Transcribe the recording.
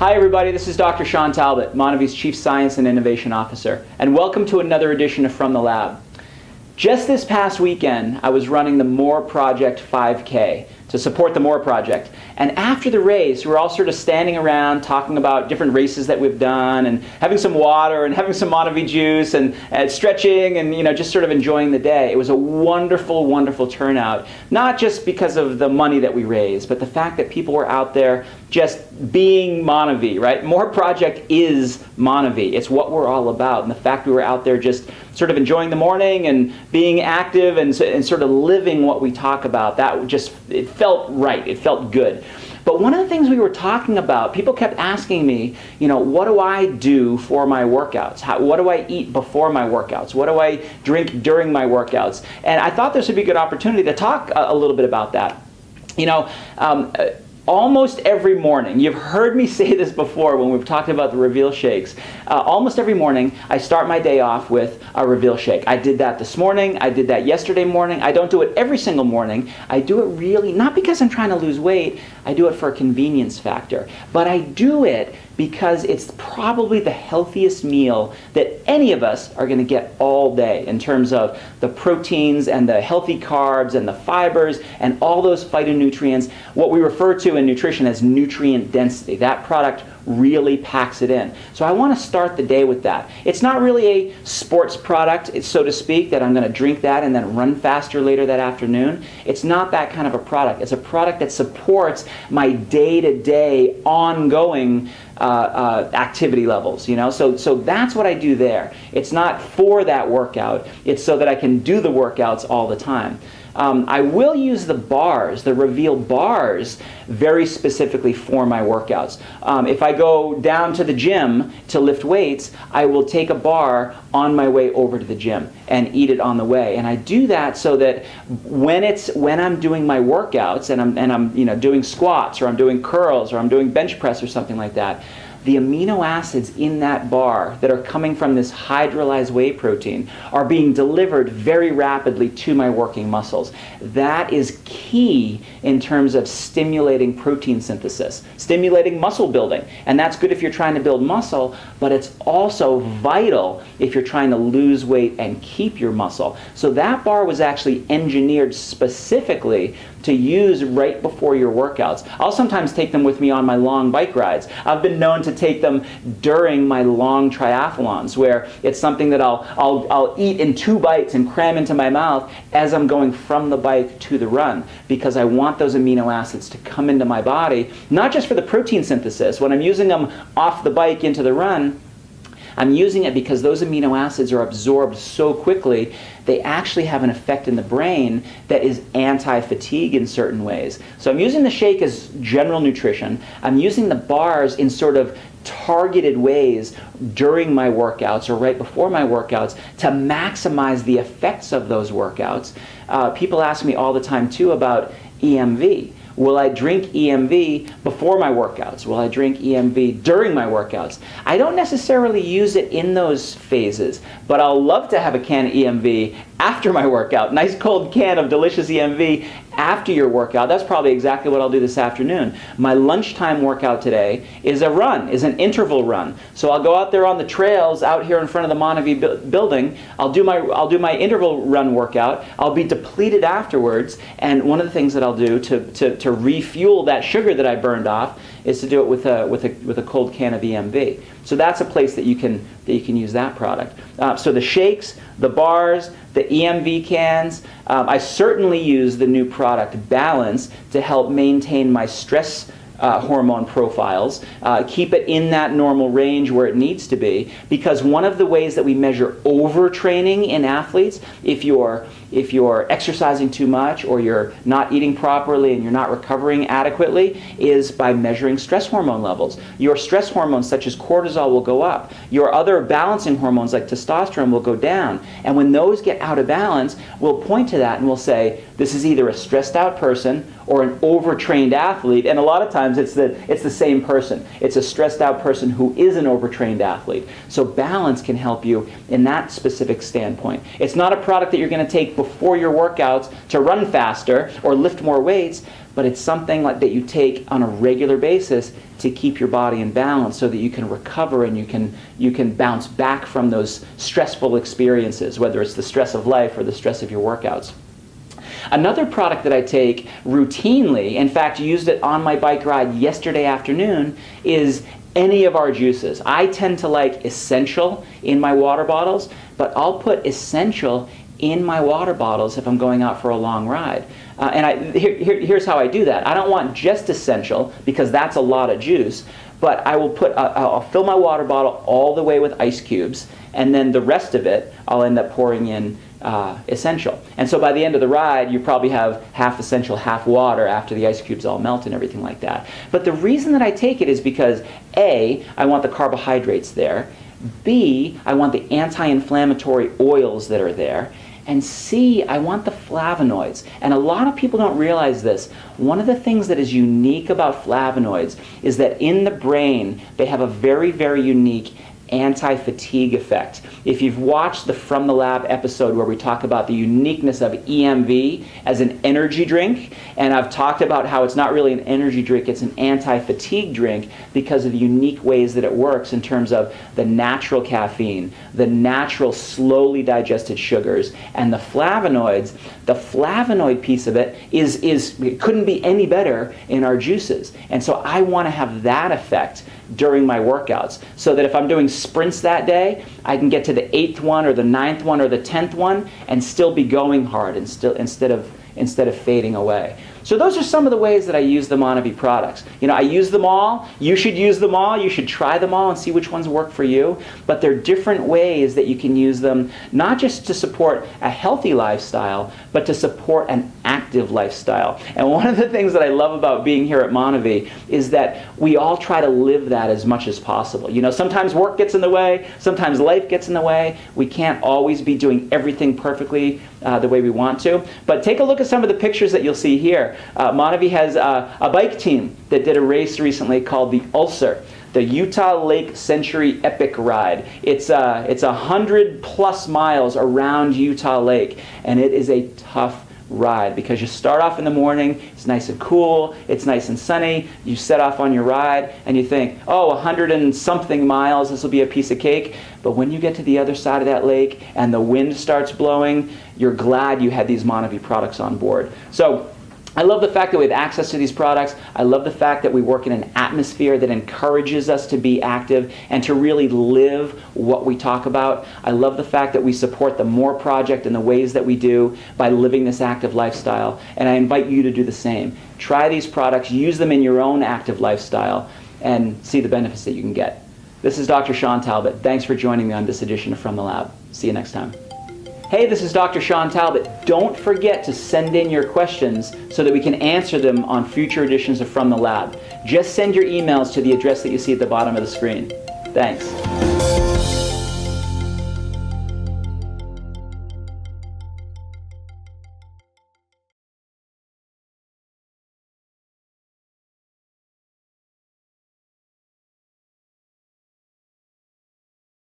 Hi everybody, this is Dr. Shawn Talbott, MonaVie's Chief Science and Innovation Officer, and welcome to another edition of From the Lab. Just this past weekend, I was running the More Project 5K to support the More Project. And after the race, we were all sort of standing around talking about different races that we've done and having some water and having some MonaVie juice and stretching and just sort of enjoying the day. It was a wonderful, wonderful turnout, not just because of the money that we raised, but the fact that people were out there just being MonaVie, right? More Project is MonaVie. It's what we're all about. And the fact we were out there just sort of enjoying the morning and being active and sort of living what we talk about, it felt right. It felt good. But one of the things we were talking about, people kept asking me, what do I do for my workouts? What do I eat before my workouts? What do I drink during my workouts? And I thought this would be a good opportunity to talk a little bit about that. Almost every morning, you've heard me say this before when we've talked about the Reveal shakes, almost every morning I start my day off with a Reveal shake. I did that this morning, I did that yesterday morning. I don't do it every single morning. I do it really, not because I'm trying to lose weight, I do it for a convenience factor. But I do it because it's probably the healthiest meal that any of us are going to get all day in terms of the proteins and the healthy carbs and the fibers and all those phytonutrients, what we refer to in nutrition as nutrient density. That product really packs it in. So I want to start the day with that. It's not really a sports product, so to speak, that I'm going to drink that and then run faster later that afternoon. It's not that kind of a product. It's a product that supports my day-to-day ongoing activity levels, So that's what I do there. It's not for that workout. It's so that I can do the workouts all the time. I will use the bars, the Reveal bars, very specifically for my workouts. If I go down to the gym to lift weights, I will take a bar on my way over to the gym and eat it on the way. And I do that so that when I'm doing my workouts and I'm doing squats or I'm doing curls or I'm doing bench press or something like that, the amino acids in that bar that are coming from this hydrolyzed whey protein are being delivered very rapidly to my working muscles. That is key in terms of stimulating protein synthesis, stimulating muscle building. And that's good if you're trying to build muscle, but it's also vital if you're trying to lose weight and keep your muscle. So that bar was actually engineered specifically to use right before your workouts. I'll sometimes take them with me on my long bike rides. I've been known to take them during my long triathlons, where it's something that I'll eat in 2 bites and cram into my mouth as I'm going from the bike to the run, because I want those amino acids to come into my body, not just for the protein synthesis. When I'm using them off the bike into the run, I'm using it because those amino acids are absorbed so quickly, they actually have an effect in the brain that is anti-fatigue in certain ways. So I'm using the shake as general nutrition. I'm using the bars in sort of targeted ways during my workouts or right before my workouts to maximize the effects of those workouts. People ask me all the time too about EMV. Will I drink EMV before my workouts? Will I drink EMV during my workouts? I don't necessarily use it in those phases, but I'll love to have a can of EMV after my workout. Nice cold can of delicious EMV after your workout. That's probably exactly what I'll do this afternoon. My lunchtime workout today is an interval run. So I'll go out there on the trails out here in front of the MonaVie building. I'll do my interval run workout. I'll be depleted afterwards, and one of the things that I'll do to refuel that sugar that I burned off is to do it with a cold can of EMV. So that's a place that you can use that product. So the shakes, the bars, the EMV cans. I certainly use the new product Balance to help maintain my stress hormone profiles, keep it in that normal range where it needs to be, because one of the ways that we measure overtraining in athletes, if you're exercising too much or you're not eating properly and you're not recovering adequately, is by measuring stress hormone levels. Your stress hormones such as cortisol will go up. Your other balancing hormones like testosterone will go down. And when those get out of balance, we'll point to that and we'll say, this is either a stressed out person or an overtrained athlete, and a lot of times it's the same person. It's a stressed out person who is an overtrained athlete. So Balance can help you in that specific standpoint. It's not a product that you're going to take before your workouts to run faster or lift more weights, but it's something like that you take on a regular basis to keep your body in balance so that you can recover and you can bounce back from those stressful experiences, whether it's the stress of life or the stress of your workouts. Another product that I take routinely, in fact, used it on my bike ride yesterday afternoon, is any of our juices. I tend to like Essential in my water bottles, but I'll put Essential in my water bottles if I'm going out for a long ride. Here's how I do that. I don't want just Essential because that's a lot of juice, but I'll fill my water bottle all the way with ice cubes, and then the rest of it I'll end up pouring in Essential. And so by the end of the ride, you probably have half Essential, half water after the ice cubes all melt and everything like that. But the reason that I take it is because A, I want the carbohydrates there, B, I want the anti-inflammatory oils that are there, and C, I want the flavonoids. And a lot of people don't realize this. One of the things that is unique about flavonoids is that in the brain, they have a very, very unique anti-fatigue effect. If you've watched the From the Lab episode where we talk about the uniqueness of EMV as an energy drink, and I've talked about how it's not really an energy drink, it's an anti-fatigue drink because of the unique ways that it works in terms of the natural caffeine, the natural slowly digested sugars, and the flavonoids. The flavonoid piece of it it couldn't be any better in our juices. And so I want to have that effect during my workouts so that if I'm doing sprints that day, I can get to the 8th one or the 9th one or the 10th one and still be going hard and instead of fading away. So those are some of the ways that I use the MonaVie products. I use them all. You should use them all. You should try them all and see which ones work for you. But there are different ways that you can use them, not just to support a healthy lifestyle, but to support an active lifestyle. And one of the things that I love about being here at MonaVie is that we all try to live that as much as possible. Sometimes work gets in the way. Sometimes life gets in the way. We can't always be doing everything perfectly the way we want to. But take a look at some of the pictures that you'll see here. MonaVie has a bike team that did a race recently called the Ulcer, the Utah Lake Century Epic Ride. It's 100 plus miles around Utah Lake, and it is a tough ride because you start off in the morning, it's nice and cool, it's nice and sunny, you set off on your ride and you think, 100 and something miles, this will be a piece of cake. But when you get to the other side of that lake and the wind starts blowing, you're glad you had these MonaVie products on board. So I love the fact that we have access to these products. I love the fact that we work in an atmosphere that encourages us to be active and to really live what we talk about. I love the fact that we support the MORE Project in the ways that we do by living this active lifestyle. And I invite you to do the same. Try these products, use them in your own active lifestyle, and see the benefits that you can get. This is Dr. Shawn Talbott. Thanks for joining me on this edition of From the Lab. See you next time. Hey, this is Dr. Shawn Talbott. Don't forget to send in your questions so that we can answer them on future editions of From the Lab. Just send your emails to the address that you see at the bottom of the screen. Thanks.